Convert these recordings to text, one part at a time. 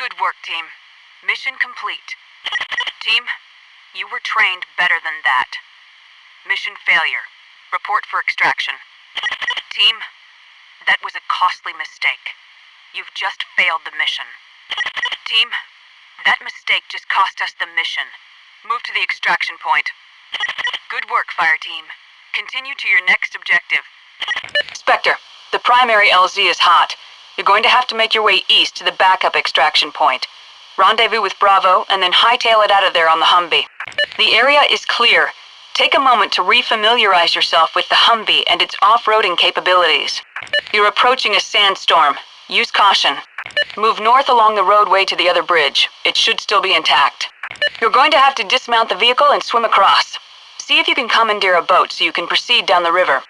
Good work, team. Mission complete. Team, you were trained better than that. Mission failure. Report for extraction. Team, that was a costly mistake. You've just failed the mission. Team, that mistake just cost us the mission. Move to the extraction point. Good work, fire team. Continue to your next objective. Spectre, the primary LZ is hot. You're going to have to make your way east to the backup extraction point. Rendezvous with Bravo, and then hightail it out of there on the Humvee. The area is clear. Take a moment to refamiliarize yourself with the Humvee and its off-roading capabilities. You're approaching a sandstorm. Use caution. Move north along the roadway to the other bridge. It should still be intact. You're going to have to dismount the vehicle and swim across. See if you can commandeer a boat so you can proceed down the river.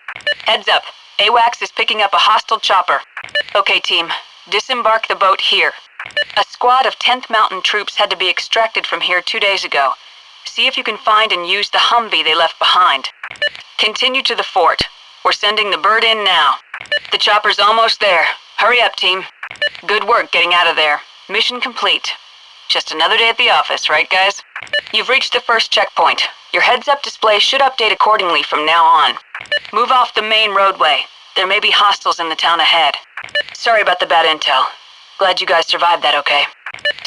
Heads up. AWACS is picking up a hostile chopper. Okay, team. Disembark the boat here. A squad of 10th Mountain troops had to be extracted from here 2 days ago. See if you can find and use the Humvee they left behind. Continue to the fort. We're sending the bird in now. The chopper's almost there. Hurry up, team. Good work getting out of there. Mission complete. Just another day at the office, right, guys? You've reached the first checkpoint. Your heads-up display should update accordingly from now on. Move off the main roadway. There may be hostiles in the town ahead. Sorry about the bad intel. Glad you guys survived that okay.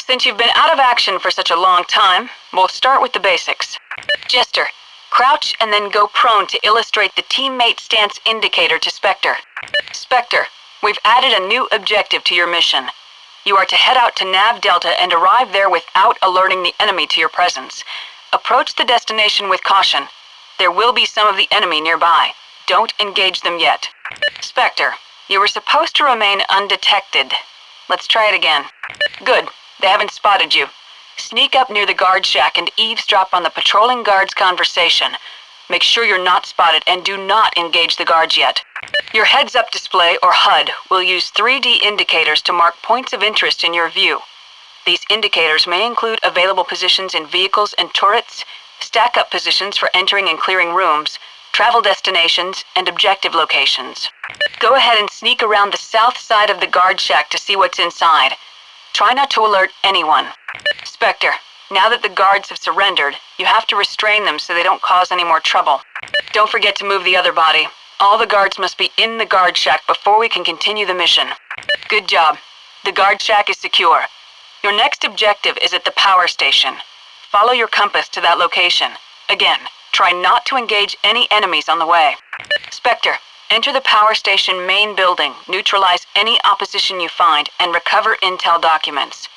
Since you've been out of action for such a long time, we'll start with the basics. Jester, crouch and then go prone to illustrate the teammate stance indicator to Spectre. Spectre, we've added a new objective to your mission. You are to head out to Nav Delta and arrive there without alerting the enemy to your presence. Approach the destination with caution. There will be some of the enemy nearby. Don't engage them yet. Spectre, you were supposed to remain undetected. Let's try it again. Good. They haven't spotted you. Sneak up near the guard shack and eavesdrop on the patrolling guard's conversation. Make sure you're not spotted and do not engage the guards yet. Your heads-up display, or HUD, will use 3D indicators to mark points of interest in your view. These indicators may include available positions in vehicles and turrets, stack-up positions for entering and clearing rooms, travel destinations, and objective locations. Go ahead and sneak around the south side of the guard shack to see what's inside. Try not to alert anyone. Spectre, now that the guards have surrendered, you have to restrain them so they don't cause any more trouble. Don't forget to move the other body. All the guards must be in the guard shack before we can continue the mission. Good job. The guard shack is secure. Your next objective is at the power station. Follow your compass to that location. Again, try not to engage any enemies on the way. Spectre, enter the power station main building, neutralize any opposition you find, and recover intel documents.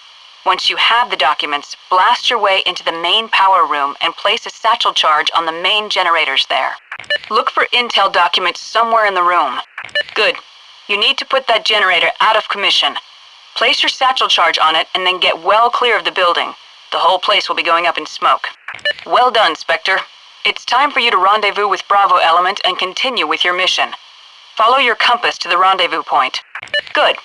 Once you have the documents, blast your way into the main power room and place a satchel charge on the main generators there. Look for intel documents somewhere in the room. Good. You need to put that generator out of commission. Place your satchel charge on it and then get well clear of the building. The whole place will be going up in smoke. Well done, Spectre. It's time for you to rendezvous with Bravo Element and continue with your mission. Follow your compass to the rendezvous point. Good.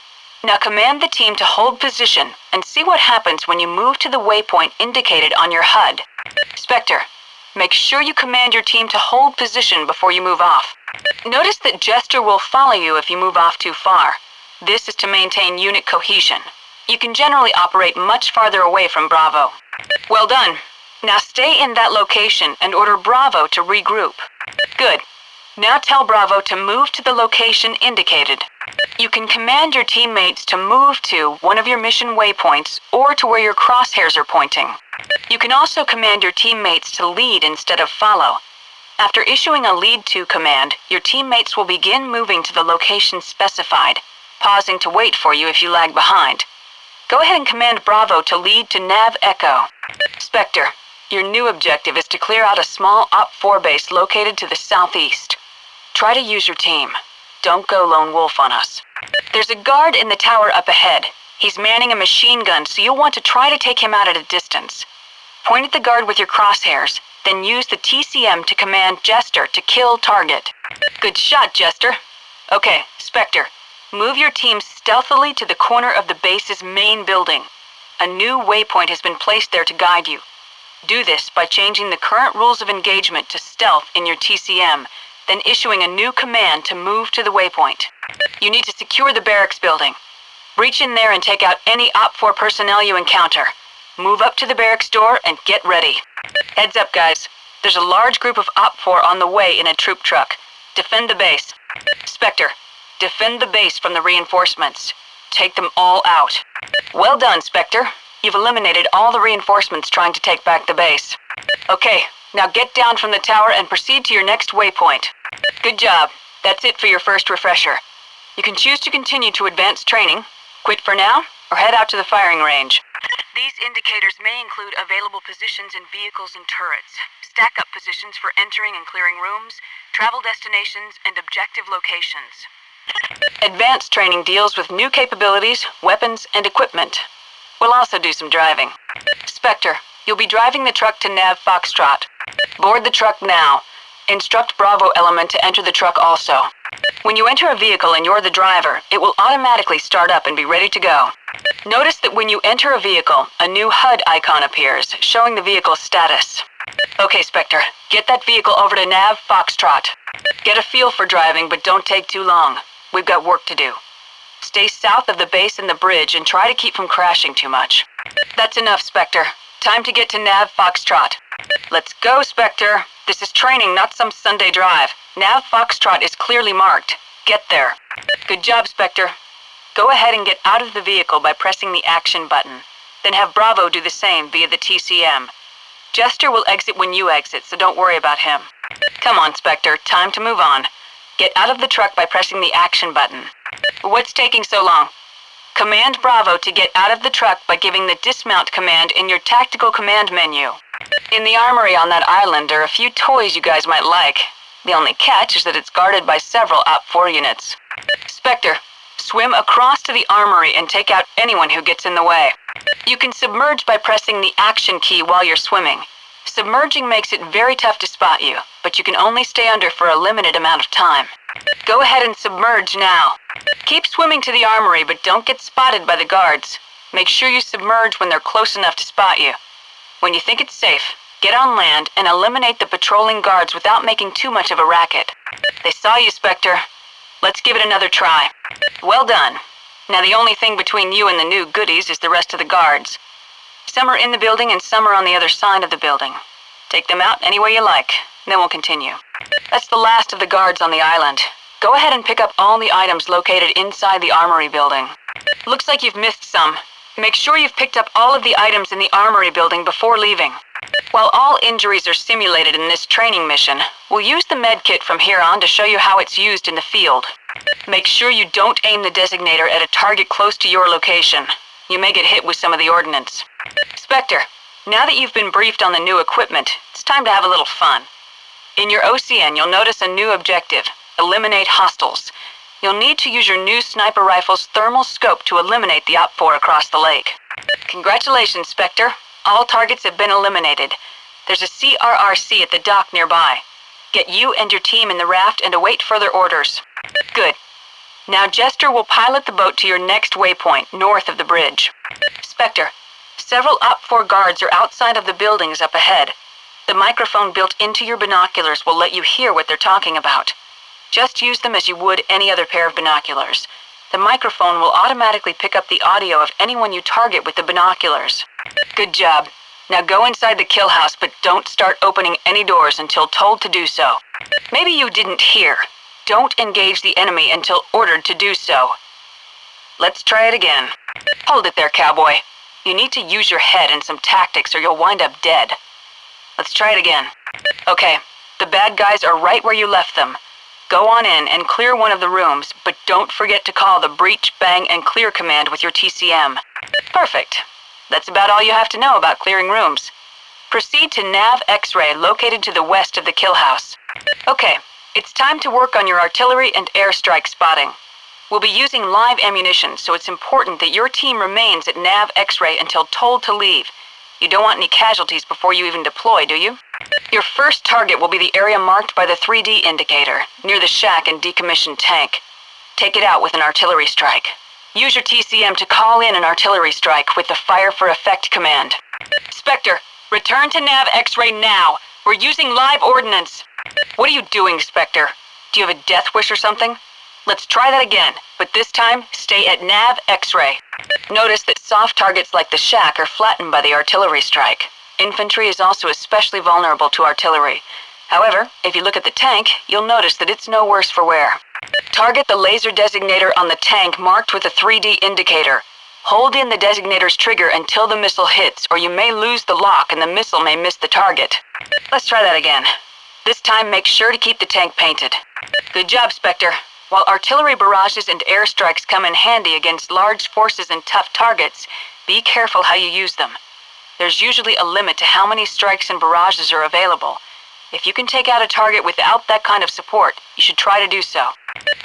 Now command the team to hold position and see what happens when you move to the waypoint indicated on your HUD. Spectre, make sure you command your team to hold position before you move off. Notice that Jester will follow you if you move off too far. This is to maintain unit cohesion. You can generally operate much farther away from Bravo. Well done. Now stay in that location and order Bravo to regroup. Good. Now tell Bravo to move to the location indicated. You can command your teammates to move to one of your mission waypoints or to where your crosshairs are pointing. You can also command your teammates to lead instead of follow. After issuing a lead to command, your teammates will begin moving to the location specified, pausing to wait for you if you lag behind. Go ahead and command Bravo to lead to Nav Echo. Spectre, your new objective is to clear out a small Op-4 base located to the southeast. Try to use your team. Don't go lone wolf on us. There's a guard in the tower up ahead. He's manning a machine gun, so you'll want to try to take him out at a distance. Point at the guard with your crosshairs, then use the TCM to command Jester to kill target. Good shot, Jester. Okay, Spectre, move your team stealthily to the corner of the base's main building. A new waypoint has been placed there to guide you. Do this by changing the current rules of engagement to stealth in your TCM, then issuing a new command to move to the waypoint. You need to secure the barracks building. Reach in there and take out any OPFOR personnel you encounter. Move up to the barracks door and get ready. Heads up, guys. There's a large group of OPFOR on the way in a troop truck. Defend the base. Spectre, defend the base from the reinforcements. Take them all out. Well done, Spectre. You've eliminated all the reinforcements trying to take back the base. Okay, now get down from the tower and proceed to your next waypoint. Good job. That's it for your first refresher. You can choose to continue to advanced training, quit for now, or head out to the firing range. These indicators may include available positions in vehicles and turrets, stack-up positions for entering and clearing rooms, travel destinations, and objective locations. Advanced training deals with new capabilities, weapons, and equipment. We'll also do some driving. Spectre, you'll be driving the truck to Nav Foxtrot. Board the truck now. Instruct Bravo element to enter the truck also. When you enter a vehicle and you're the driver, it will automatically start up and be ready to go. Notice that when you enter a vehicle, a new HUD icon appears, showing the vehicle's status. Okay, Spectre, get that vehicle over to Nav Foxtrot. Get a feel for driving, but don't take too long. We've got work to do. Stay south of the base and the bridge and try to keep from crashing too much. That's enough, Spectre. Time to get to Nav Foxtrot. Let's go, Spectre. This is training, not some Sunday drive. Nav Foxtrot is clearly marked. Get there. Good job, Spectre. Go ahead and get out of the vehicle by pressing the action button. Then have Bravo do the same via the TCM. Jester will exit when you exit, so don't worry about him. Come on, Spectre. Time to move on. Get out of the truck by pressing the action button. What's taking so long? Command Bravo to get out of the truck by giving the dismount command in your tactical command menu. In the armory on that island are a few toys you guys might like. The only catch is that it's guarded by several OPFOR units. Spectre, swim across to the armory and take out anyone who gets in the way. You can submerge by pressing the action key while you're swimming. Submerging makes it very tough to spot you, but you can only stay under for a limited amount of time. Go ahead and submerge now. Keep swimming to the armory, but don't get spotted by the guards. Make sure you submerge when they're close enough to spot you. When you think it's safe, get on land and eliminate the patrolling guards without making too much of a racket. They saw you, Spectre. Let's give it another try. Well done. Now the only thing between you and the new goodies is the rest of the guards. Some are in the building and some are on the other side of the building. Take them out any way you like, then we'll continue. That's the last of the guards on the island. Go ahead and pick up all the items located inside the armory building. Looks like you've missed some. Make sure you've picked up all of the items in the armory building before leaving. While all injuries are simulated in this training mission, we'll use the med kit from here on to show you how it's used in the field. Make sure you don't aim the designator at a target close to your location. You may get hit with some of the ordnance. Spectre, now that you've been briefed on the new equipment, it's time to have a little fun. In your OCN, you'll notice a new objective: eliminate hostiles. You'll need to use your new sniper rifle's thermal scope to eliminate the OPFOR across the lake. Congratulations, Spectre. All targets have been eliminated. There's a CRRC at the dock nearby. Get you and your team in the raft and await further orders. Good. Now Jester will pilot the boat to your next waypoint, north of the bridge. Spectre, several OPFOR guards are outside of the buildings up ahead. The microphone built into your binoculars will let you hear what they're talking about. Just use them as you would any other pair of binoculars. The microphone will automatically pick up the audio of anyone you target with the binoculars. Good job. Now go inside the kill house, but don't start opening any doors until told to do so. Maybe you didn't hear. Don't engage the enemy until ordered to do so. Let's try it again. Hold it there, cowboy. You need to use your head and some tactics or you'll wind up dead. Let's try it again. Okay, the bad guys are right where you left them. Go on in and clear one of the rooms, but don't forget to call the breach, bang, and clear command with your TCM. Perfect. That's about all you have to know about clearing rooms. Proceed to Nav X-ray located to the west of the kill house. Okay, it's time to work on your artillery and airstrike spotting. We'll be using live ammunition, so it's important that your team remains at Nav X-ray until told to leave. You don't want any casualties before you even deploy, do you? Your first target will be the area marked by the 3D indicator, near the shack and decommissioned tank. Take it out with an artillery strike. Use your TCM to call in an artillery strike with the Fire for Effect command. Spectre, return to Nav X-ray now. We're using live ordnance. What are you doing, Spectre? Do you have a death wish or something? Let's try that again, but this time, stay at Nav X-ray. Notice that soft targets like the shack are flattened by the artillery strike. Infantry is also especially vulnerable to artillery. However, if you look at the tank, you'll notice that it's no worse for wear. Target the laser designator on the tank marked with a 3D indicator. Hold in the designator's trigger until the missile hits, or you may lose the lock and the missile may miss the target. Let's try that again. This time, make sure to keep the tank painted. Good job, Spectre. While artillery barrages and airstrikes come in handy against large forces and tough targets, be careful how you use them. There's usually a limit to how many strikes and barrages are available. If you can take out a target without that kind of support, you should try to do so.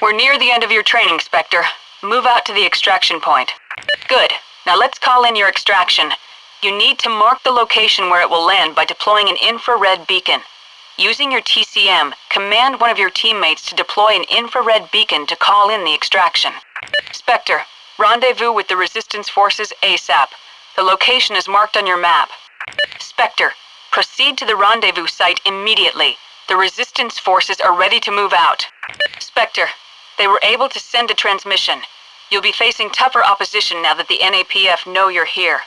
We're near the end of your training, Spectre. Move out to the extraction point. Good. Now let's call in your extraction. You need to mark the location where it will land by deploying an infrared beacon. Using your TCM, command one of your teammates to deploy an infrared beacon to call in the extraction. Spectre, rendezvous with the Resistance forces ASAP. The location is marked on your map. Spectre, proceed to the rendezvous site immediately. The Resistance forces are ready to move out. Spectre, they were able to send a transmission. You'll be facing tougher opposition now that the NAPF know you're here.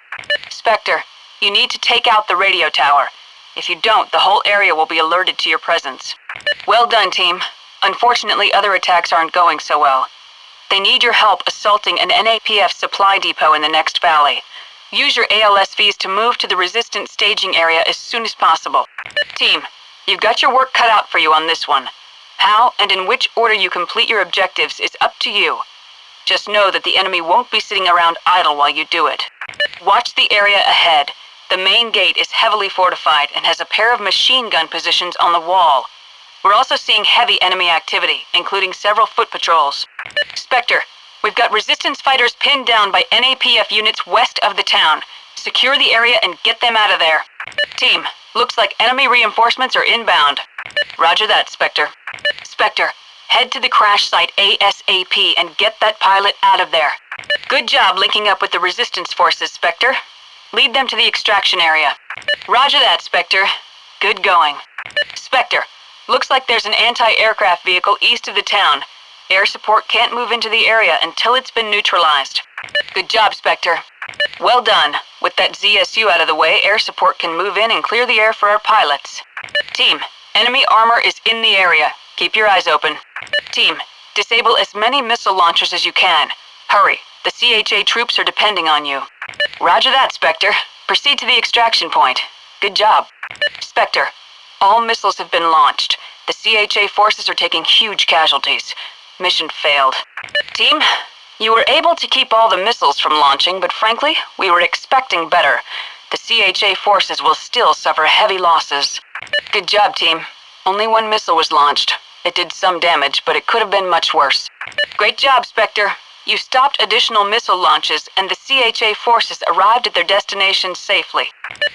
Spectre, you need to take out the radio tower. If you don't, the whole area will be alerted to your presence. Well done, team. Unfortunately, other attacks aren't going so well. They need your help assaulting an NAPF supply depot in the next valley. Use your ALSVs to move to the Resistance staging area as soon as possible. Team, you've got your work cut out for you on this one. How and in which order you complete your objectives is up to you. Just know that the enemy won't be sitting around idle while you do it. Watch the area ahead. The main gate is heavily fortified and has a pair of machine gun positions on the wall. We're also seeing heavy enemy activity, including several foot patrols. Spectre, we've got Resistance fighters pinned down by NAPF units west of the town. Secure the area and get them out of there. Team, looks like enemy reinforcements are inbound. Roger that, Spectre. Spectre, head to the crash site ASAP and get that pilot out of there. Good job linking up with the Resistance forces, Spectre. Lead them to the extraction area. Roger that, Spectre. Good going. Spectre, looks like there's an anti-aircraft vehicle east of the town. Air support can't move into the area until it's been neutralized. Good job, Spectre. Well done. With that ZSU out of the way, air support can move in and clear the air for our pilots. Team, enemy armor is in the area. Keep your eyes open. Team, disable as many missile launchers as you can. Hurry, the CHA troops are depending on you. Roger that, Spectre. Proceed to the extraction point. Good job. Spectre, all missiles have been launched. The CHA forces are taking huge casualties. Mission failed. Team, you were able to keep all the missiles from launching, but frankly, we were expecting better. The CHA forces will still suffer heavy losses. Good job, team. Only one missile was launched. It did some damage, but it could have been much worse. Great job, Spectre. You stopped additional missile launches, and the CHA forces arrived at their destinations safely.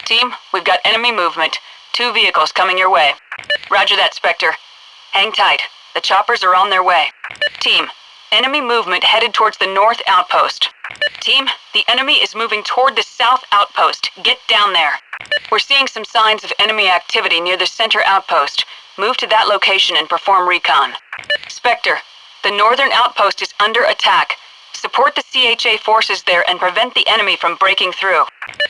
Team, we've got enemy movement. 2 vehicles coming your way. Roger that, Spectre. Hang tight. The choppers are on their way. Team, enemy movement headed towards the north outpost. Team, the enemy is moving toward the south outpost. Get down there. We're seeing some signs of enemy activity near the center outpost. Move to that location and perform recon. Spectre, the northern outpost is under attack. Support the CHA forces there and prevent the enemy from breaking through.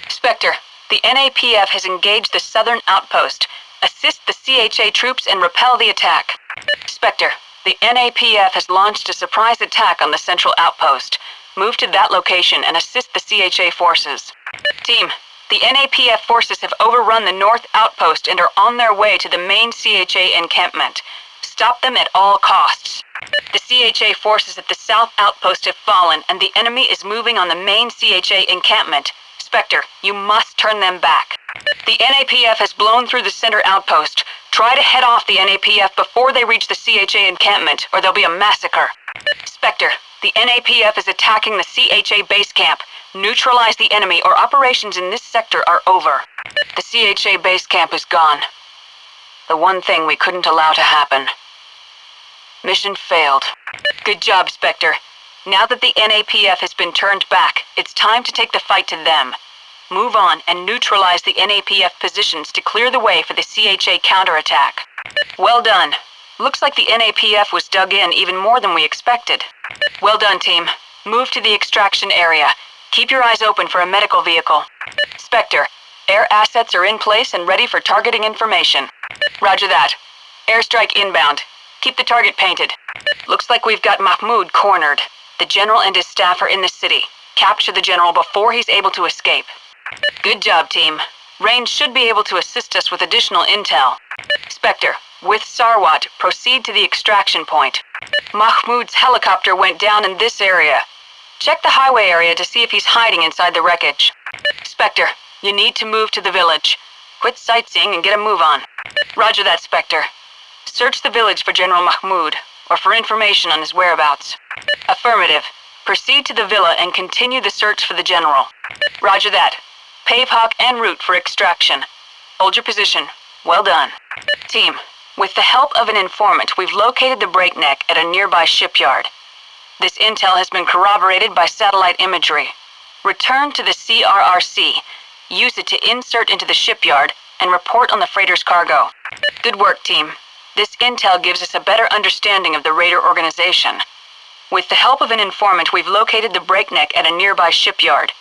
Spectre, the NAPF has engaged the southern outpost. Assist the CHA troops and repel the attack. Spectre, the NAPF has launched a surprise attack on the central outpost. Move to that location and assist the CHA forces. Team, the NAPF forces have overrun the north outpost and are on their way to the main CHA encampment. Stop them at all costs. The CHA forces at the south outpost have fallen, and the enemy is moving on the main CHA encampment. Spectre, you must turn them back. The NAPF has blown through the center outpost. Try to head off the NAPF before they reach the CHA encampment, or there'll be a massacre. Spectre, the NAPF is attacking the CHA base camp. Neutralize the enemy, or operations in this sector are over. The CHA base camp is gone. The one thing we couldn't allow to happen. Mission failed. Good job, Spectre. Now that the NAPF has been turned back, it's time to take the fight to them. Move on and neutralize the NAPF positions to clear the way for the CHA counterattack. Well done. Looks like the NAPF was dug in even more than we expected. Well done, team. Move to the extraction area. Keep your eyes open for a medical vehicle. Spectre, air assets are in place and ready for targeting information. Roger that. Airstrike inbound. Keep the target painted. Looks like we've got Mahmoud cornered. The general and his staff are in the city. Capture the general before he's able to escape. Good job, team. Range should be able to assist us with additional intel. Spectre, with Sarwat, proceed to the extraction point. Mahmoud's helicopter went down in this area. Check the highway area to see if he's hiding inside the wreckage. Spectre, you need to move to the village. Quit sightseeing and get a move on. Roger that, Spectre. Search the village for General Mahmoud, or for information on his whereabouts. Affirmative. Proceed to the villa and continue the search for the general. Roger that. Pave hawk en route for extraction. Hold your position. Well done. Team, with the help of an informant, we've located the breakneck at a nearby shipyard. This intel has been corroborated by satellite imagery. Return to the CRRC. Use it to insert into the shipyard and report on the freighter's cargo. Good work, team. This intel gives us a better understanding of the raider organization. With the help of an informant, we've located the breakneck at a nearby shipyard.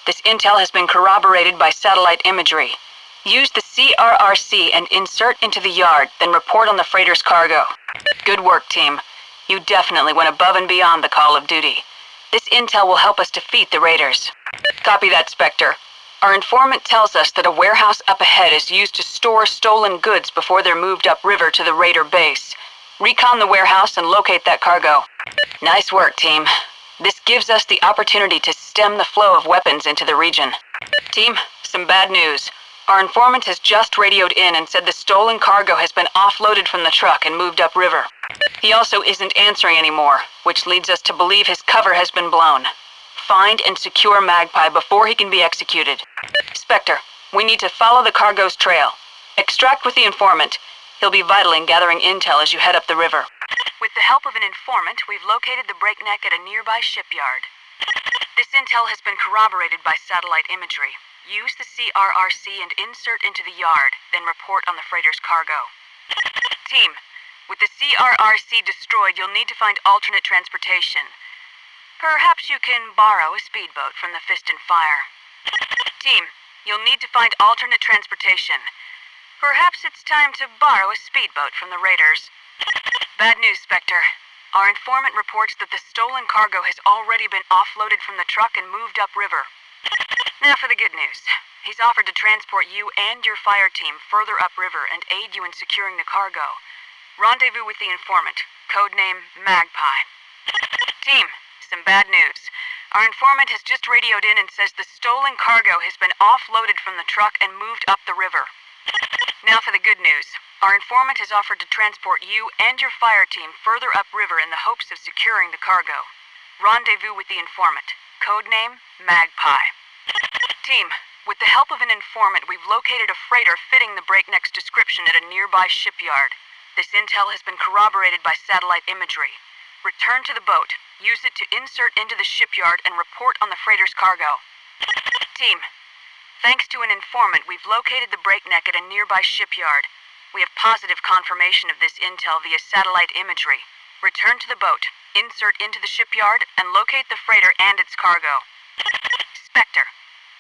This intel has been corroborated by satellite imagery. Use the CRRC and insert into the yard, then report on the freighter's cargo. Good work, team. You definitely went above and beyond the call of duty. This intel will help us defeat the raiders. Copy that, Spectre. Our informant tells us that a warehouse up ahead is used to store stolen goods before they're moved upriver to the raider base. Recon the warehouse and locate that cargo. Nice work, team. This gives us the opportunity to stem the flow of weapons into the region. Team, some bad news. Our informant has just radioed in and said the stolen cargo has been offloaded from the truck and moved upriver. He also isn't answering anymore, which leads us to believe his cover has been blown. Find and secure Magpie before he can be executed. Spectre, we need to follow the cargo's trail. Extract with the informant. He'll be vital in gathering intel as you head up the river. With the help of an informant, we've located the breakneck at a nearby shipyard. This intel has been corroborated by satellite imagery. Use the CRRC and insert into the yard, then report on the freighter's cargo. Team, with the CRRC destroyed, you'll need to find alternate transportation. Perhaps you can borrow a speedboat from the Fist and Fire. Team, you'll need to find alternate transportation. Perhaps it's time to borrow a speedboat from the raiders. Bad news, Spectre. Our informant reports that the stolen cargo has already been offloaded from the truck and moved upriver. Now for the good news. He's offered to transport you and your fire team further upriver and aid you in securing the cargo. Rendezvous with the informant. Codename Magpie. Team, some bad news. Our informant has just radioed in and says the stolen cargo has been offloaded from the truck and moved up the river. Now for the good news. Our informant has offered to transport you and your fire team further upriver in the hopes of securing the cargo. Rendezvous with the informant. Codename Magpie. Team, with the help of an informant, we've located a freighter fitting the breakneck's description at a nearby shipyard. This intel has been corroborated by satellite imagery. Return to the boat. Use it to insert into the shipyard and report on the freighter's cargo. Team, thanks to an informant, we've located the breakneck at a nearby shipyard. We have positive confirmation of this intel via satellite imagery. Return to the boat, insert into the shipyard, and locate the freighter and its cargo. Spectre,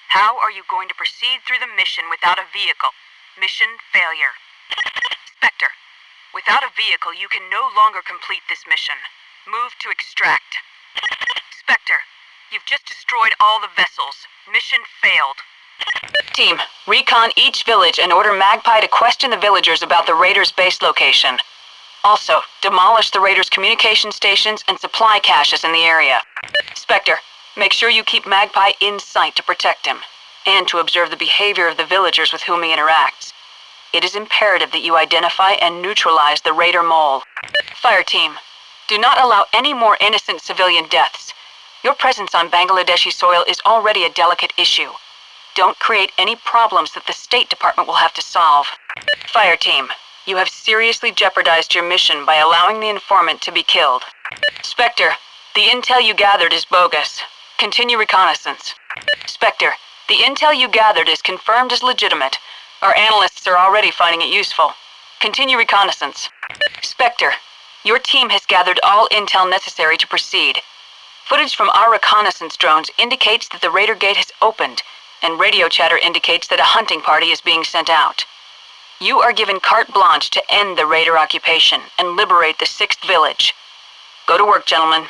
how are you going to proceed through the mission without a vehicle? Mission failure. Spectre, without a vehicle, you can no longer complete this mission. Move to extract. Spectre, you've just destroyed all the vessels. Mission failed. Team, recon each village and order Magpie to question the villagers about the raiders' base location. Also, demolish the raiders' communication stations and supply caches in the area. Spectre, make sure you keep Magpie in sight to protect him, and to observe the behavior of the villagers with whom he interacts. It is imperative that you identify and neutralize the raider mole. Fire team, do not allow any more innocent civilian deaths. Your presence on Bangladeshi soil is already a delicate issue. Don't create any problems that the State Department will have to solve. Fire team, you have seriously jeopardized your mission by allowing the informant to be killed. Spectre, the intel you gathered is bogus. Continue reconnaissance. Spectre, the intel you gathered is confirmed as legitimate. Our analysts are already finding it useful. Continue reconnaissance. Spectre, your team has gathered all intel necessary to proceed. Footage from our reconnaissance drones indicates that the Raider Gate has opened, and radio chatter indicates that a hunting party is being sent out. You are given carte blanche to end the Raider occupation and liberate the 6th village. Go to work, gentlemen.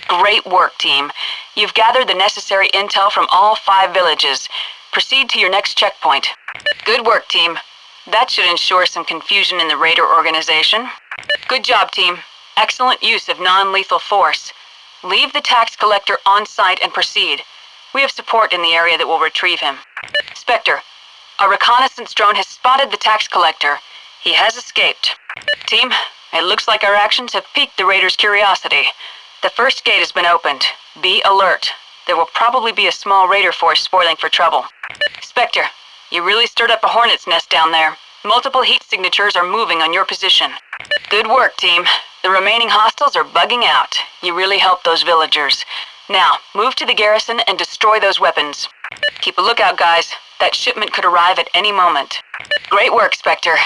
Great work, team. You've gathered the necessary intel from all 5 villages. Proceed to your next checkpoint. Good work, team. That should ensure some confusion in the Raider organization. Good job, team. Excellent use of non-lethal force. Leave the tax collector on site and proceed. We have support in the area that will retrieve him. Spectre, our reconnaissance drone has spotted the tax collector. He has escaped. Team, it looks like our actions have piqued the Raiders' curiosity. The first gate has been opened. Be alert. There will probably be a small Raider force spoiling for trouble. Spectre, you really stirred up a hornet's nest down there. Multiple heat signatures are moving on your position. Good work, team. The remaining hostiles are bugging out. You really helped those villagers. Now, move to the garrison and destroy those weapons. Keep a lookout, guys. That shipment could arrive at any moment. Great work, Spectre.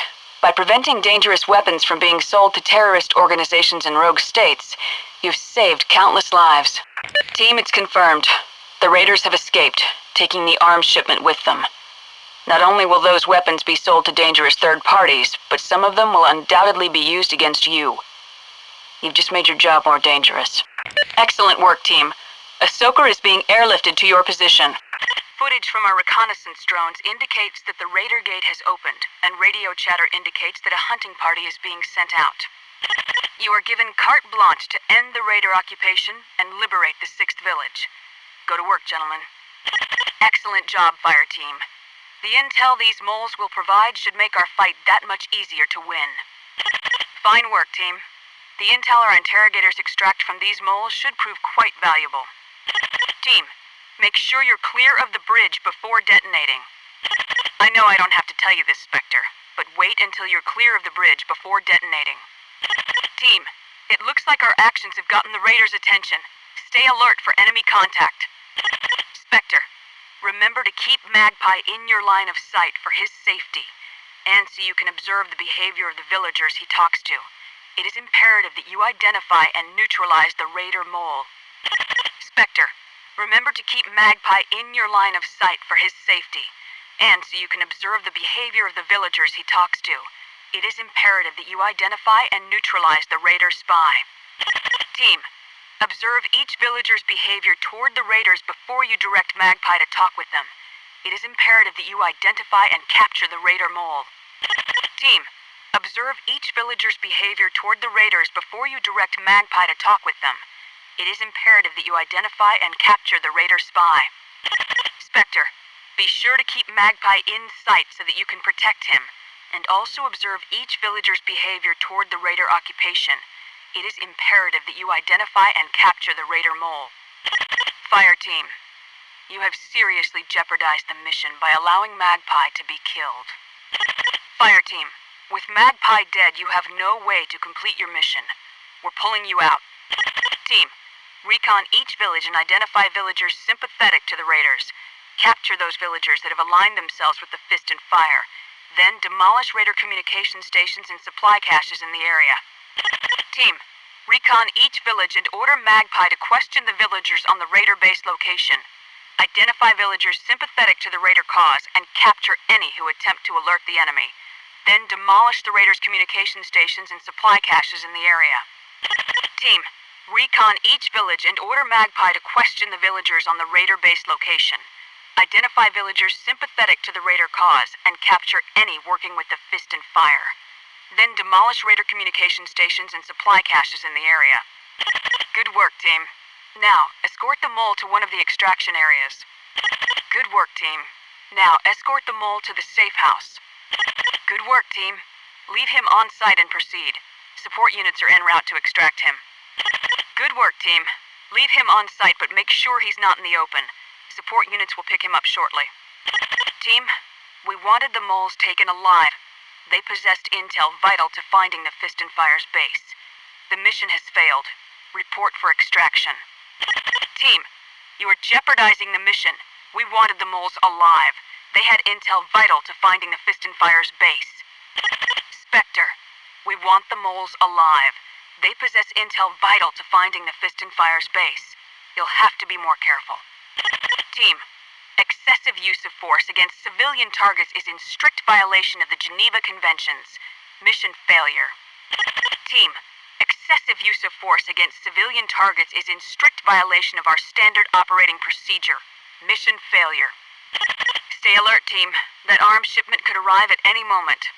By preventing dangerous weapons from being sold to terrorist organizations in rogue states, you've saved countless lives. Team, it's confirmed. The Raiders have escaped, taking the arms shipment with them. Not only will those weapons be sold to dangerous third parties, but some of them will undoubtedly be used against you. You've just made your job more dangerous. Excellent work, team. A SOCOM is being airlifted to your position. Footage from our reconnaissance drones indicates that the Raider Gate has opened, and radio chatter indicates that a hunting party is being sent out. You are given carte blanche to end the Raider occupation and liberate the 6th village. Go to work, gentlemen. Excellent job, fire team. The intel these moles will provide should make our fight that much easier to win. Fine work, team. The intel our interrogators extract from these moles should prove quite valuable. Team, make sure you're clear of the bridge before detonating. I know I don't have to tell you this, Spectre, but wait until you're clear of the bridge before detonating. Team, it looks like our actions have gotten the Raiders' attention. Stay alert for enemy contact. Spectre, remember to keep Magpie in your line of sight for his safety, and so you can observe the behavior of the villagers he talks to. It is imperative that you identify and neutralize the Raider mole. Spectre, remember to keep Magpie in your line of sight for his safety, and so you can observe the behavior of the villagers he talks to. It is imperative that you identify and neutralize the Raider spy. Team, observe each villager's behavior toward the Raiders before you direct Magpie to talk with them. It is imperative that you identify and capture the Raider mole. Team, observe each villager's behavior toward the Raiders before you direct Magpie to talk with them. It is imperative that you identify and capture the Raider spy. Spectre, be sure to keep Magpie in sight so that you can protect him, and also observe each villager's behavior toward the Raider occupation. It is imperative that you identify and capture the Raider mole. Fire team, you have seriously jeopardized the mission by allowing Magpie to be killed. Fire team, with Magpie dead, you have no way to complete your mission. We're pulling you out. Team, recon each village and identify villagers sympathetic to the Raiders. Capture those villagers that have aligned themselves with the Fist and Fire. Then demolish Raider communication stations and supply caches in the area. Team, recon each village and order Magpie to question the villagers on the Raider base location. Identify villagers sympathetic to the Raider cause and capture any who attempt to alert the enemy. Then demolish the Raiders' communication stations and supply caches in the area. Team, recon each village and order Magpie to question the villagers on the Raider base location. Identify villagers sympathetic to the Raider cause and capture any working with the Fist and Fire. Then demolish Raider communication stations and supply caches in the area. Good work, team. Now, escort the mole to one of the extraction areas. Good work, team. Now, escort the mole to the safe house. Good work, team. Leave him on site and proceed. Support units are en route to extract him. Good work, team. Leave him on site, but make sure he's not in the open. Support units will pick him up shortly. Team, we wanted the moles taken alive. They possessed intel vital to finding the Fist and Fire's base. The mission has failed. Report for extraction. Team, you are jeopardizing the mission. We wanted the moles alive. They had intel vital to finding the Fist and Fire's base. Spectre, We want the moles alive. They possess intel vital to finding the Fist and Fire's base. You'll have to be more careful. Team, excessive use of force against civilian targets is in strict violation of the Geneva Conventions. Mission failure. Team, excessive use of force against civilian targets is in strict violation of our standard operating procedure. Mission failure. Stay alert, team. That arms shipment could arrive at any moment.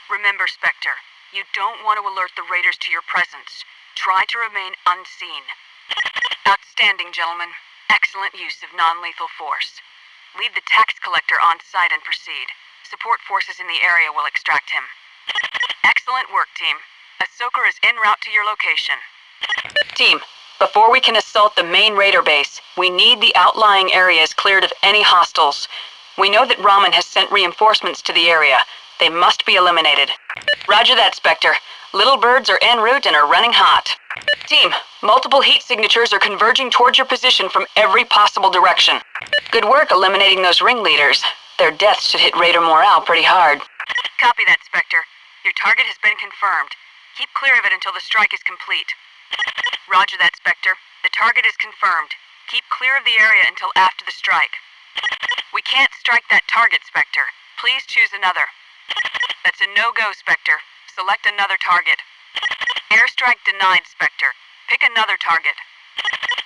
Remember, Spectre, you don't want to alert the raiders to your presence. Try to remain unseen. Outstanding, gentlemen. Excellent use of non-lethal force. Leave the tax collector on site and proceed. Support forces in the area will extract him. Excellent work, team. A SOCOM is en route to your location. Team, before we can assault the main raider base, we need the outlying areas cleared of any hostiles. We know that Raman has sent reinforcements to the area. They must be eliminated. Roger that, Spectre. Little birds are en route and are running hot. Team, multiple heat signatures are converging towards your position from every possible direction. Good work eliminating those ringleaders. Their deaths should hit raider morale pretty hard. Copy that, Spectre. Your target has been confirmed. Keep clear of it until the strike is complete. Roger that, Spectre. The target is confirmed. Keep clear of the area until after the strike. We can't strike that target, Spectre. Please choose another. That's a no-go, Spectre. Select another target. Airstrike denied, Spectre. Pick another target.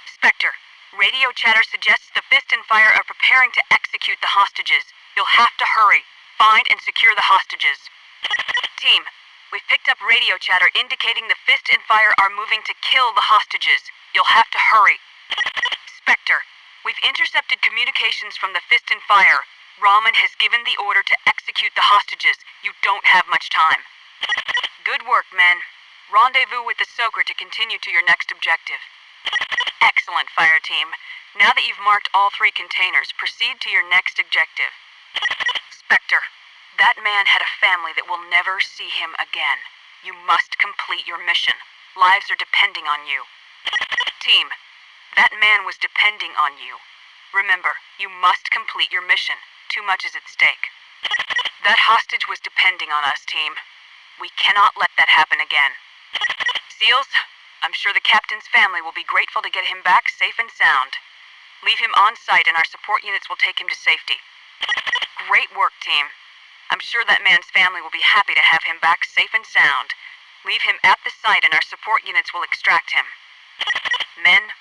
Spectre, radio chatter suggests the Fist and Fire are preparing to execute the hostages. You'll have to hurry. Find and secure the hostages. Team, we've picked up radio chatter indicating the Fist and Fire are moving to kill the hostages. You'll have to hurry. Spectre, we've intercepted communications from the Fist and Fire. Raman has given the order to execute the hostages. You don't have much time. Good work, men. Rendezvous with the SOCOM to continue to your next objective. Excellent, Fire Team. Now that you've marked all 3 containers, proceed to your next objective. Spectre, that man had a family that will never see him again. You must complete your mission. Lives are depending on you. Team, that man was depending on you. Remember, you must complete your mission. Too much is at stake. That hostage was depending on us, team. We cannot let that happen again. SEALs, I'm sure the captain's family will be grateful to get him back safe and sound. Leave him on site and our support units will take him to safety. Great work, team. I'm sure that man's family will be happy to have him back safe and sound. Leave him at the site and our support units will extract him. Men,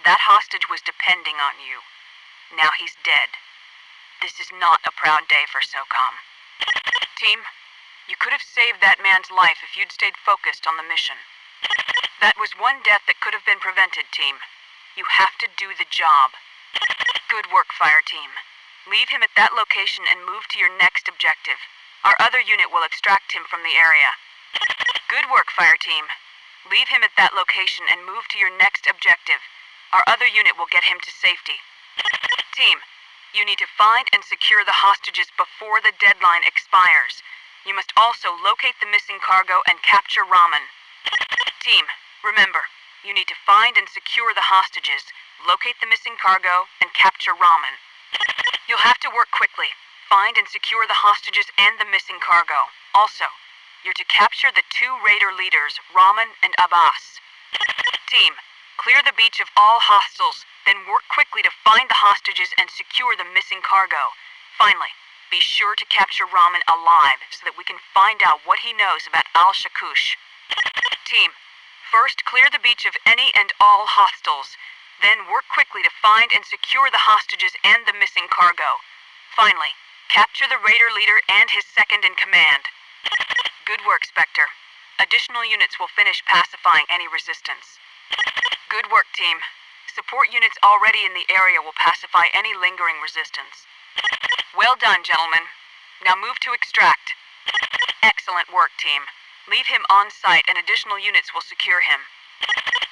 that hostage was depending on you. Now he's dead. This is not a proud day for SOCOM. Team, you could have saved that man's life if you'd stayed focused on the mission. That was one death that could have been prevented, team. You have to do the job. Good work, Fire Team. Leave him at that location and move to your next objective. Our other unit will extract him from the area. Good work, Fire Team. Leave him at that location and move to your next objective. Our other unit will get him to safety. Team, you need to find and secure the hostages before the deadline expires. You must also locate the missing cargo and capture Raman. Team, remember, you need to find and secure the hostages, locate the missing cargo, and capture Raman. You'll have to work quickly. Find and secure the hostages and the missing cargo. Also, you're to capture the 2 raider leaders, Raman and Abbas. Team, clear the beach of all hostiles, then work quickly to find the hostages and secure the missing cargo. Finally, be sure to capture Raman alive so that we can find out what he knows about Al-Shakush. Team, first clear the beach of any and all hostiles. Then work quickly to find and secure the hostages and the missing cargo. Finally, capture the raider leader and his second-in-command. Good work, Spectre. Additional units will finish pacifying any resistance. Good work, team. Support units already in the area will pacify any lingering resistance. Well done, gentlemen. Now move to extract. Excellent work, team. Leave him on site and additional units will secure him.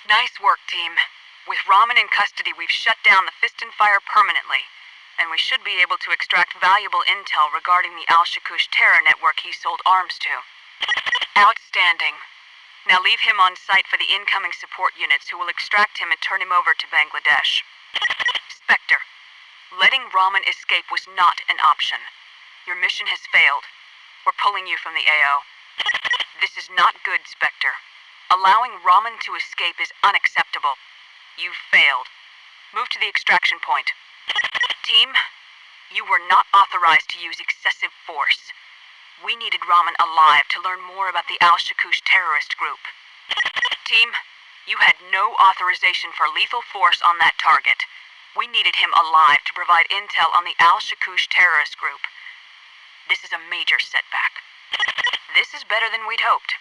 Nice work, team. With Raman in custody, we've shut down the Fist and Fire permanently, and we should be able to extract valuable intel regarding the Al-Shakush terror network he sold arms to. Outstanding. Now leave him on site for the incoming support units who will extract him and turn him over to Bangladesh. Spectre, letting Raman escape was not an option. Your mission has failed. We're pulling you from the AO. This is not good, Spectre. Allowing Raman to escape is unacceptable. You've failed. Move to the extraction point. Team, you were not authorized to use excessive force. We needed Raman alive to learn more about the Al-Shakush terrorist group. Team, you had no authorization for lethal force on that target. We needed him alive to provide intel on the Al-Shakush terrorist group. This is a major setback. This is better than we'd hoped.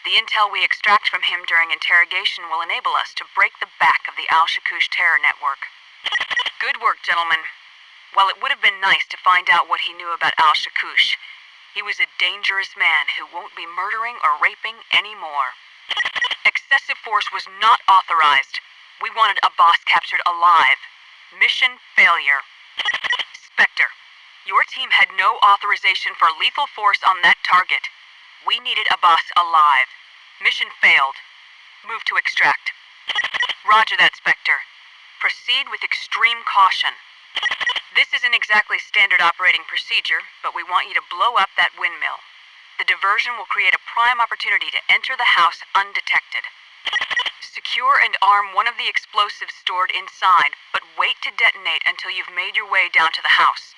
The intel we extract from him during interrogation will enable us to break the back of the Al-Shakush terror network. Good work, gentlemen. While it would have been nice to find out what he knew about Al-Shakush, he was a dangerous man who won't be murdering or raping anymore. Excessive force was not authorized. We wanted a boss captured alive. Mission failure. Spectre, your team had no authorization for lethal force on that target. We needed a boss alive. Mission failed. Move to extract. Roger that, Spectre. Proceed with extreme caution. This isn't exactly standard operating procedure, but we want you to blow up that windmill. The diversion will create a prime opportunity to enter the house undetected. Secure and arm one of the explosives stored inside, but wait to detonate until you've made your way down to the house.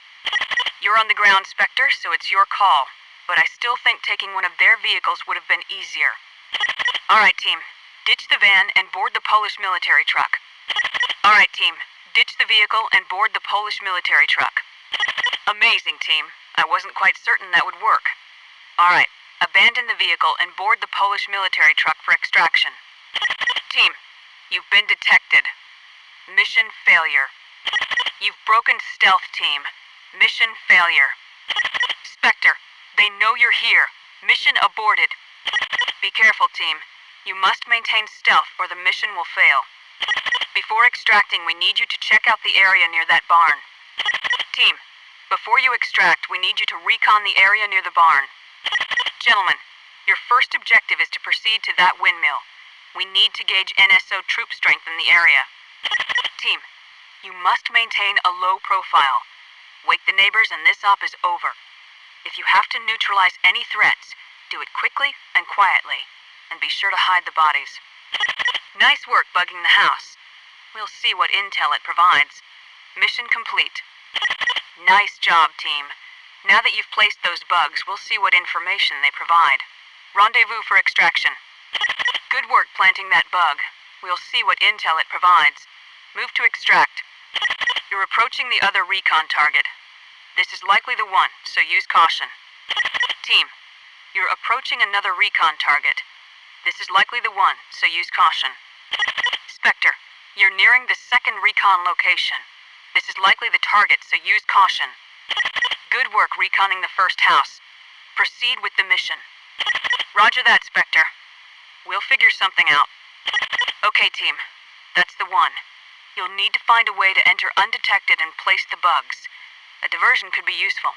You're on the ground, Spectre, so it's your call, but I still think taking one of their vehicles would have been easier. All right, team. Ditch the van and board the Polish military truck. All right, team. Ditch the vehicle and board the Polish military truck. Amazing, team. I wasn't quite certain that would work. All right. Abandon the vehicle and board the Polish military truck for extraction. Team, you've been detected. Mission failure. You've broken stealth, team. Mission failure. Spectre, they know you're here. Mission aborted. Be careful, team. You must maintain stealth or the mission will fail. Before extracting, we need you to check out the area near that barn. Team, before you extract, we need you to recon the area near the barn. Gentlemen, your first objective is to proceed to that windmill. We need to gauge NSO troop strength in the area. Team, you must maintain a low profile. Wake the neighbors and this op is over. If you have to neutralize any threats, do it quickly and quietly, and be sure to hide the bodies. Nice work bugging the house. We'll see what intel it provides. Mission complete. Nice job, team. Now that you've placed those bugs, we'll see what information they provide. Rendezvous for extraction. Good work planting that bug. We'll see what intel it provides. Move to extract. You're approaching the other recon target. This is likely the one, so use caution. Team, you're approaching another recon target. This is likely the one, so use caution. Spectre, you're nearing the second recon location. This is likely the target, so use caution. Good work reconning the first house. Proceed with the mission. Roger that, Spectre. We'll figure something out. Okay, team. That's the one. You'll need to find a way to enter undetected and place the bugs. A diversion could be useful.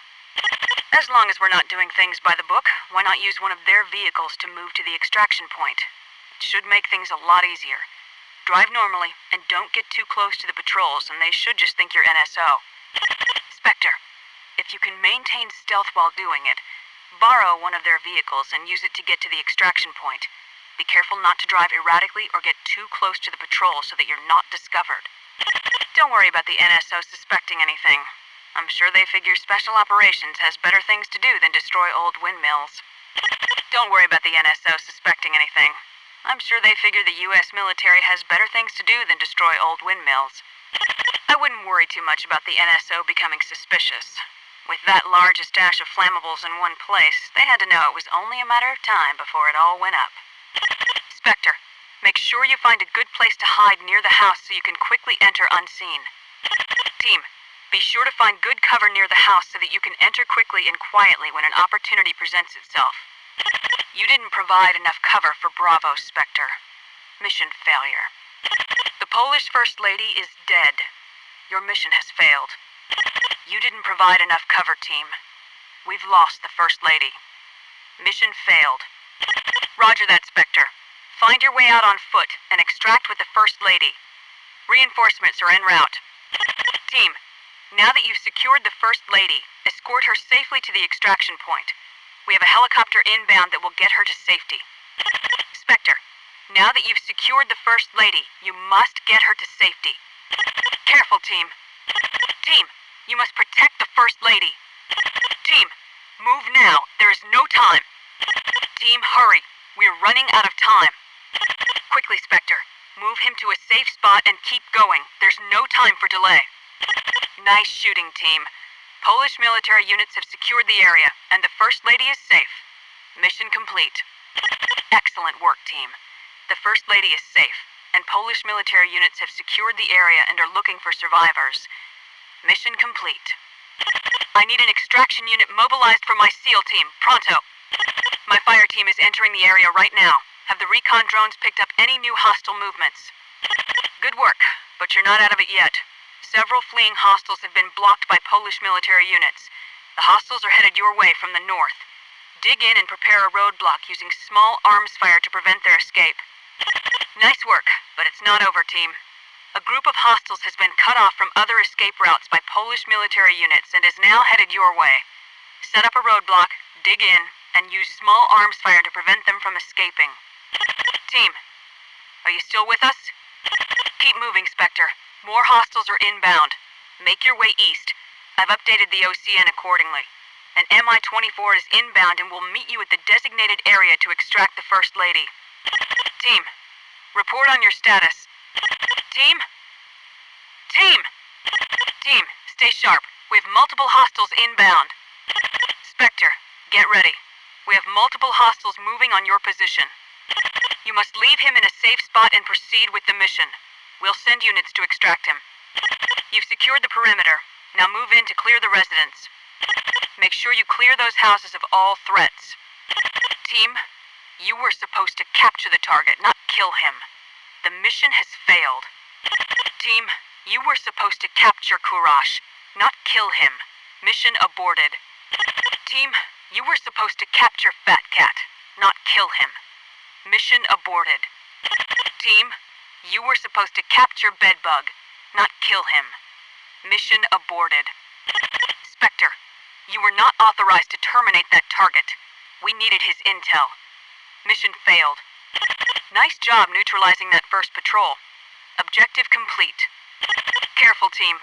As long as we're not doing things by the book, why not use one of their vehicles to move to the extraction point? It should make things a lot easier. Drive normally, and don't get too close to the patrols, and they should just think you're NSO. Spectre, if you can maintain stealth while doing it, borrow one of their vehicles and use it to get to the extraction point. Be careful not to drive erratically or get too close to the patrol so that you're not discovered. Don't worry about the NSO suspecting anything. I'm sure they figure Special Operations has better things to do than destroy old windmills. Don't worry about the NSO suspecting anything. I'm sure they figure the U.S. military has better things to do than destroy old windmills. I wouldn't worry too much about the NSO becoming suspicious. With that large a stash of flammables in one place, they had to know it was only a matter of time before it all went up. Spectre, make sure you find a good place to hide near the house so you can quickly enter unseen. Team, be sure to find good cover near the house so that you can enter quickly and quietly when an opportunity presents itself. You didn't provide enough cover for Bravo, Spectre. Mission failure. The Polish First Lady is dead. Your mission has failed. You didn't provide enough cover, team. We've lost the First Lady. Mission failed. Roger that, Spectre. Find your way out on foot and extract with the First Lady. Reinforcements are en route. Team, now that you've secured the First Lady, escort her safely to the extraction point. We have a helicopter inbound that will get her to safety. Spectre, now that you've secured the First Lady, you must get her to safety. Careful, team. Team, you must protect the First Lady. Team, move now. There is no time. Team, hurry. We're running out of time. Quickly, Spectre. Move him to a safe spot and keep going. There's no time for delay. Nice shooting, team. Polish military units have secured the area, and the First Lady is safe. Mission complete. Excellent work, team. The First Lady is safe, and Polish military units have secured the area and are looking for survivors. Mission complete. I need an extraction unit mobilized for my SEAL team, pronto. My fire team is entering the area right now. Have the recon drones picked up any new hostile movements? Good work, but you're not out of it yet. Several fleeing hostiles have been blocked by Polish military units. The hostiles are headed your way from the north. Dig in and prepare a roadblock using small arms fire to prevent their escape. Nice work, but it's not over, team. A group of hostiles has been cut off from other escape routes by Polish military units and is now headed your way. Set up a roadblock, dig in, and use small arms fire to prevent them from escaping. Team, are you still with us? Keep moving, Spectre. More hostiles are inbound. Make your way east. I've updated the OCN accordingly. An Mi-24 is inbound and will meet you at the designated area to extract the First Lady. Team, report on your status. Team? Team! Team, stay sharp. We have multiple hostiles inbound. Spectre, get ready. We have multiple hostiles moving on your position. You must leave him in a safe spot and proceed with the mission. We'll send units to extract him. You've secured the perimeter. Now move in to clear the residence. Make sure you clear those houses of all threats. Team, you were supposed to capture the target, not kill him. The mission has failed. Team, you were supposed to capture Kurash, not kill him. Mission aborted. Team, you were supposed to capture Fat Cat, not kill him. Mission aborted. Team, you were supposed to capture Bedbug, not kill him. Mission aborted. Spectre, you were not authorized to terminate that target. We needed his intel. Mission failed. Nice job neutralizing that first patrol. Objective complete. Careful, team.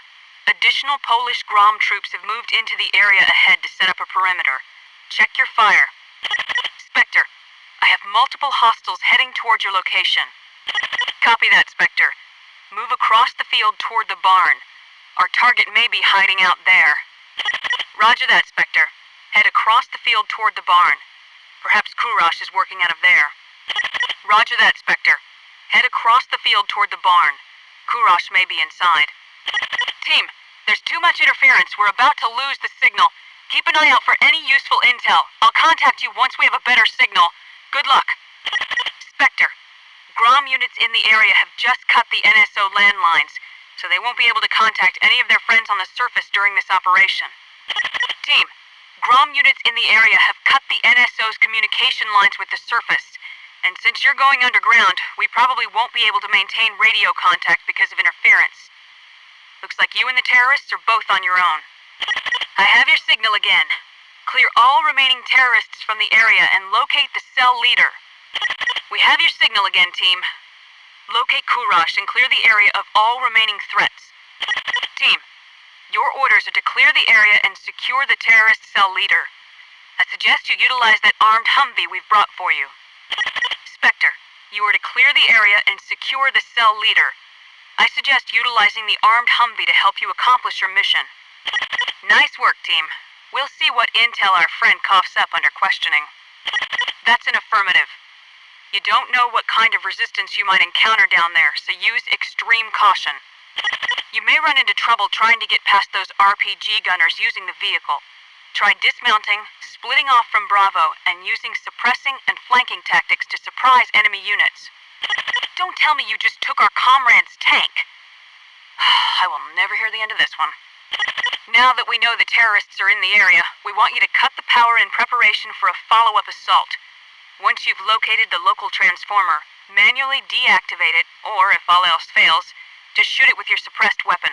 Additional Polish Grom troops have moved into the area ahead to set up a perimeter. Check your fire. Spectre, I have multiple hostiles heading toward your location. Copy that, Spectre. Move across the field toward the barn. Our target may be hiding out there. Roger that, Spectre. Head across the field toward the barn. Perhaps Kurash is working out of there. Roger that, Spectre. Head across the field toward the barn. Kurash may be inside. Team, there's too much interference. We're about to lose the signal. Keep an eye out for any useful intel. I'll contact you once we have a better signal. Good luck. Spectre, Grom units in the area have just cut the NSO landlines, so they won't be able to contact any of their friends on the surface during this operation. Team, Grom units in the area have cut the NSO's communication lines with the surface, and since you're going underground, we probably won't be able to maintain radio contact because of interference. Looks like you and the terrorists are both on your own. I have your signal again. Clear all remaining terrorists from the area and locate the cell leader. We have your signal again, team. Locate Kurash and clear the area of all remaining threats. Team, your orders are to clear the area and secure the terrorist cell leader. I suggest you utilize that armed Humvee we've brought for you. Spectre, you are to clear the area and secure the cell leader. I suggest utilizing the armed Humvee to help you accomplish your mission. Nice work, team. We'll see what intel our friend coughs up under questioning. That's an affirmative. You don't know what kind of resistance you might encounter down there, so use extreme caution. You may run into trouble trying to get past those RPG gunners using the vehicle. Try dismounting, splitting off from Bravo, and using suppressing and flanking tactics to surprise enemy units. Don't tell me you just took our comrade's tank. I will never hear the end of this one. Now that we know the terrorists are in the area, we want you to cut the power in preparation for a follow-up assault. Once you've located the local transformer, manually deactivate it, or if all else fails, just shoot it with your suppressed weapon.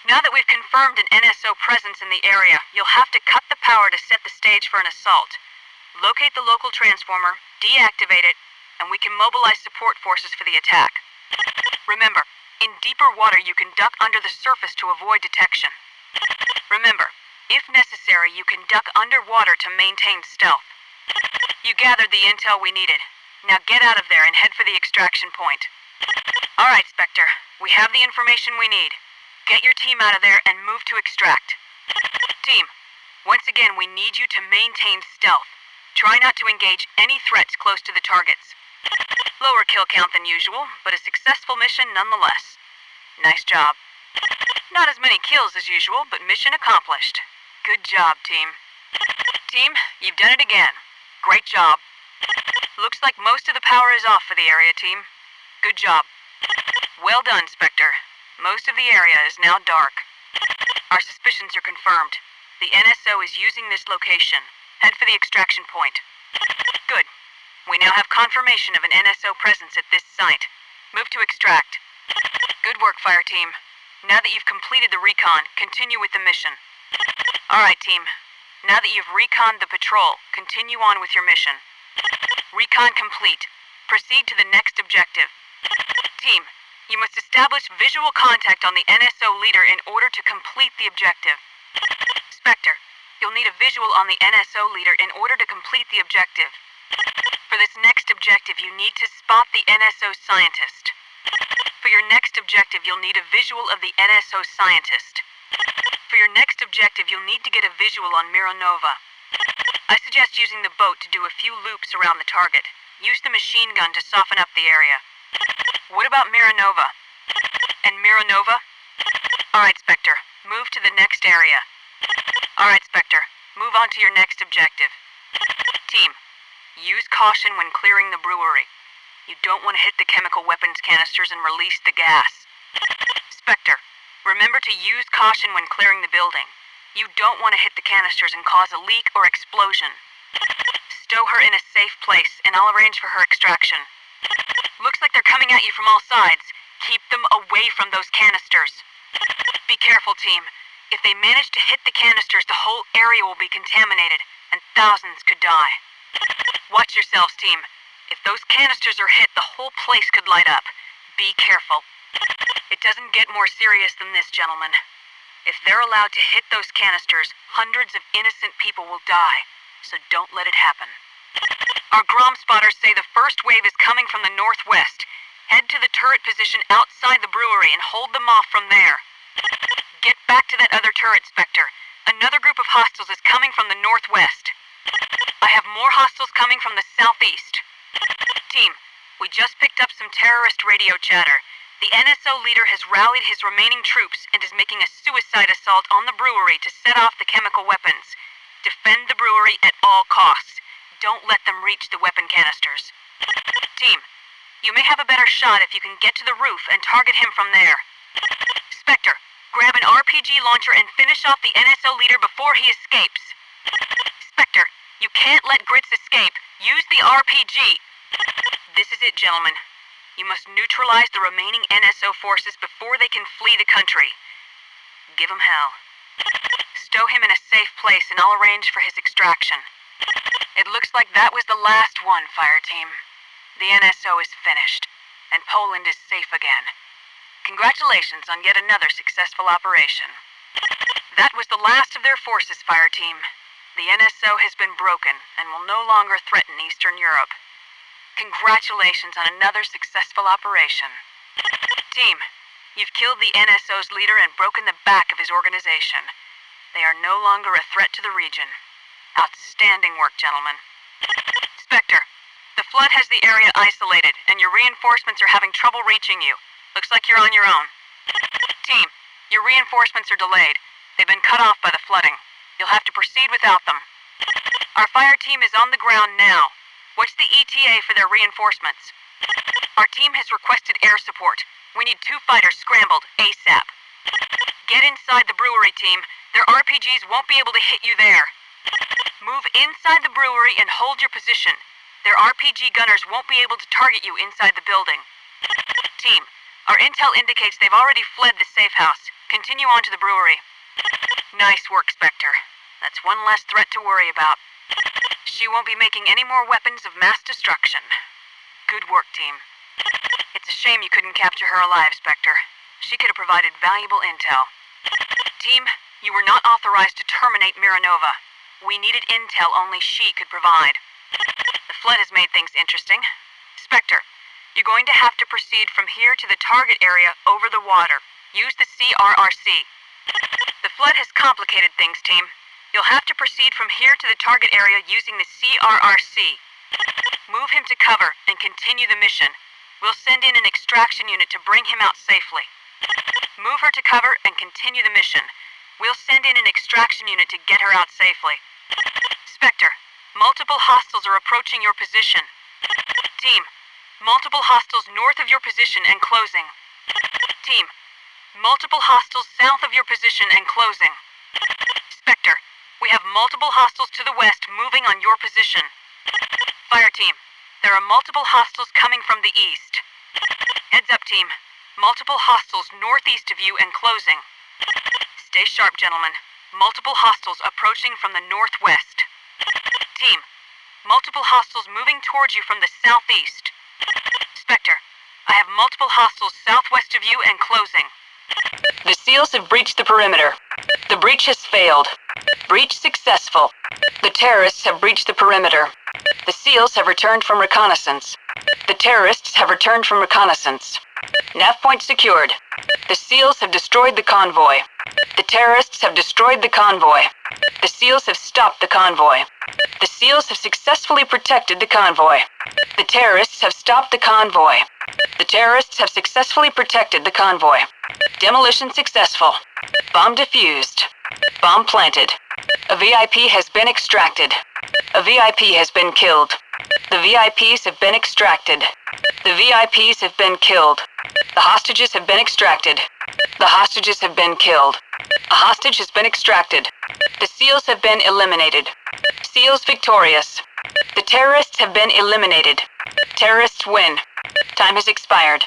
Now that we've confirmed an NSO presence in the area, you'll have to cut the power to set the stage for an assault. Locate the local transformer, deactivate it, and we can mobilize support forces for the attack. Remember, in deeper water you can duck under the surface to avoid detection. Remember, if necessary, you can duck underwater to maintain stealth. You gathered the intel we needed. Now get out of there and head for the extraction point. All right, Spectre. We have the information we need. Get your team out of there and move to extract. Team, once again, we need you to maintain stealth. Try not to engage any threats close to the targets. Lower kill count than usual, but a successful mission nonetheless. Nice job. Not as many kills as usual, but mission accomplished. Good job, team. Team, you've done it again. Great job. Looks like most of the power is off for the area, team. Good job. Well done, Spectre. Most of the area is now dark. Our suspicions are confirmed. The NSO is using this location. Head for the extraction point. Good. We now have confirmation of an NSO presence at this site. Move to extract. Good work, fire team. Now that you've completed the recon, continue with the mission. All right, team. Now that you've reconned the patrol, continue on with your mission. Recon complete. Proceed to the next objective. Team, you must establish visual contact on the NSO leader in order to complete the objective. Spectre, you'll need a visual on the NSO leader in order to complete the objective. For this next objective, you need to spot the NSO scientist. For your next objective, you'll need a visual of the NSO scientist. For your next objective, you'll need to get a visual on Mironova. I suggest using the boat to do a few loops around the target. Use the machine gun to soften up the area. What about Mironova? And Mironova? Alright, Spectre, move to the next area. Alright, Spectre, move on to your next objective. Team, use caution when clearing the brewery. You don't want to hit the chemical weapons canisters and release the gas. Spectre, remember to use caution when clearing the building. You don't want to hit the canisters and cause a leak or explosion. Stow her in a safe place, and I'll arrange for her extraction. Looks like they're coming at you from all sides. Keep them away from those canisters. Be careful, team. If they manage to hit the canisters, the whole area will be contaminated, and thousands could die. Watch yourselves, team. If those canisters are hit, the whole place could light up. Be careful. It doesn't get more serious than this, gentlemen. If they're allowed to hit those canisters, hundreds of innocent people will die, so don't let it happen. Our Grom spotters say the first wave is coming from the northwest. Head to the turret position outside the brewery and hold them off from there. Get back to that other turret, Spectre. Another group of hostiles is coming from the northwest. I have more hostiles coming from the southeast. Team, we just picked up some terrorist radio chatter. The NSO leader has rallied his remaining troops and is making a suicide assault on the brewery to set off the chemical weapons. Defend the brewery at all costs. Don't let them reach the weapon canisters. Team, you may have a better shot if you can get to the roof and target him from there. Spectre, grab an RPG launcher and finish off the NSO leader before he escapes. Spectre, you can't let Grits escape. Use the RPG. This is it, gentlemen. You must neutralize the remaining NSO forces before they can flee the country. Give him hell. Stow him in a safe place and I'll arrange for his extraction. It looks like that was the last one, fire team. The NSO is finished, and Poland is safe again. Congratulations on yet another successful operation. That was the last of their forces, fire team. The NSO has been broken and will no longer threaten Eastern Europe. Congratulations on another successful operation. Team, you've killed the NSO's leader and broken the back of his organization. They are no longer a threat to the region. Outstanding work, gentlemen. Spectre, the flood has the area isolated, and your reinforcements are having trouble reaching you. Looks like you're on your own. Team, your reinforcements are delayed. They've been cut off by the flooding. You'll have to proceed without them. Our fire team is on the ground now. What's the ETA for their reinforcements? Our team has requested air support. We need 2 fighters scrambled ASAP. Get inside the brewery, team. Their RPGs won't be able to hit you there. Move inside the brewery and hold your position. Their RPG gunners won't be able to target you inside the building. Team, our intel indicates they've already fled the safe house. Continue on to the brewery. Nice work, Spectre. That's one less threat to worry about. She won't be making any more weapons of mass destruction. Good work, team. It's a shame you couldn't capture her alive, Spectre. She could have provided valuable intel. Team, you were not authorized to terminate Miranova. We needed intel only she could provide. The flood has made things interesting. Spectre, you're going to have to proceed from here to the target area over the water. Use the CRRC. The flood has complicated things, team. You'll have to proceed from here to the target area using the CRRC. Move him to cover and continue the mission. We'll send in an extraction unit to bring him out safely. Move her to cover and continue the mission. We'll send in an extraction unit to get her out safely. Spectre, multiple hostiles are approaching your position. Team, multiple hostiles north of your position and closing. Team, multiple hostiles south of your position and closing. Spectre, we have multiple hostiles to the west moving on your position. Fire team, there are multiple hostiles coming from the east. Heads up, team. Multiple hostiles northeast of you and closing. Stay sharp, gentlemen. Multiple hostiles approaching from the northwest. Team, multiple hostiles moving towards you from the southeast. Spectre, I have multiple hostiles southwest of you and closing. The SEALs have breached the perimeter. The breach has failed. Breach successful. The terrorists have breached the perimeter. The SEALs have returned from reconnaissance. The terrorists have returned from reconnaissance. Nav point secured. The SEALs have destroyed the convoy. The terrorists have destroyed the convoy. The SEALs have stopped the convoy. The SEALs have successfully protected the convoy. The terrorists have stopped the convoy. The terrorists have successfully protected the convoy. Demolition successful. Bomb defused. Bomb planted. A VIP has been extracted. A VIP has been killed. The VIPs have been extracted. The VIPs have been killed. The hostages have been extracted. The hostages have been killed. A hostage has been extracted. The SEALs have been eliminated. SEALs victorious. The terrorists have been eliminated. Terrorists win. Time has expired.